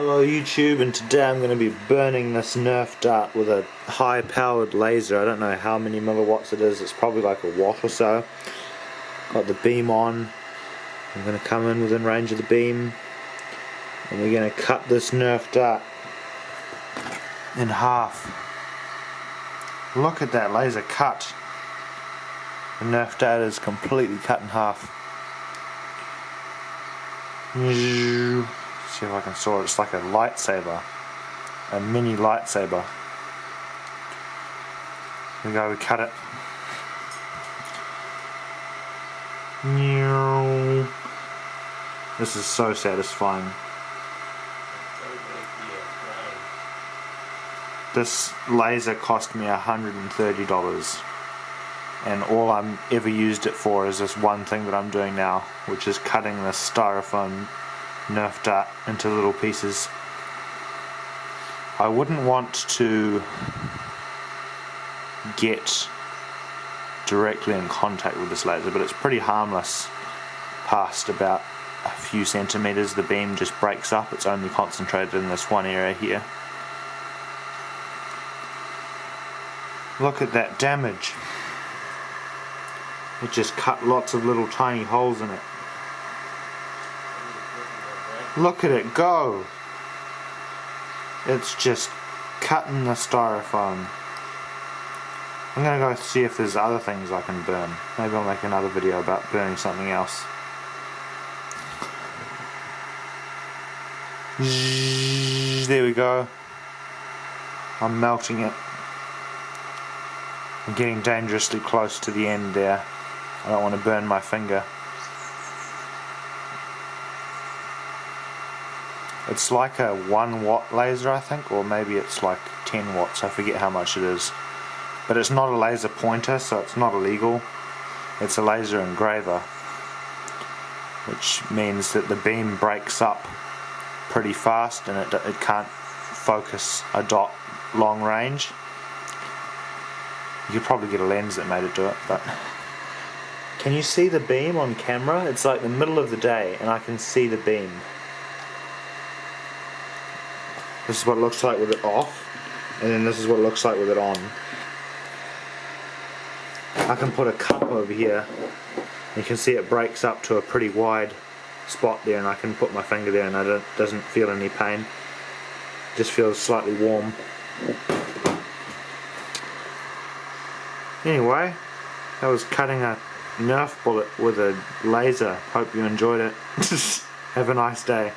Hello YouTube, and today I'm going to be burning this nerf dart with a high powered laser. I don't know how many milliwatts it is, it's probably like a watt or so. Got the beam on. I'm going to come in within range of the beam and we're going to cut this nerf dart in half. Look at that laser cut. The nerf dart is completely cut in half. See if I can saw it. It's like a lightsaber, a mini lightsaber. Here we go, we cut it. This is so satisfying. This laser cost me $130, and all I'm ever used it for is this one thing that I'm doing now, which is cutting this styrofoam nerf dart into little pieces. I wouldn't want to get directly in contact with this laser, but it's pretty harmless. Past about a few centimeters the beam just breaks up. It's only concentrated in this one area here. Look at that damage. It just cut lots of little tiny holes in it. Look at it go! It's just cutting the styrofoam. I'm gonna go see if there's other things I can burn. Maybe I'll make another video about burning something else. There we go. I'm melting it. I'm getting dangerously close to the end there. I don't want to burn my finger. It's like a 1 watt laser, I think, or maybe it's like 10 watts, I forget how much it is. But it's not a laser pointer, so it's not illegal. It's a laser engraver, which means that the beam breaks up pretty fast and it can't focus a dot long range. You could probably get a lens that made it do it, but... Can you see the beam on camera? It's like the middle of the day and I can see the beam. This is what it looks like with it off, and then this is what it looks like with it on. I can put a cup over here, you can see it breaks up to a pretty wide spot there, and I can put my finger there and it doesn't feel any pain. It just feels slightly warm. Anyway, that was cutting a Nerf bullet with a laser. Hope you enjoyed it. Have a nice day.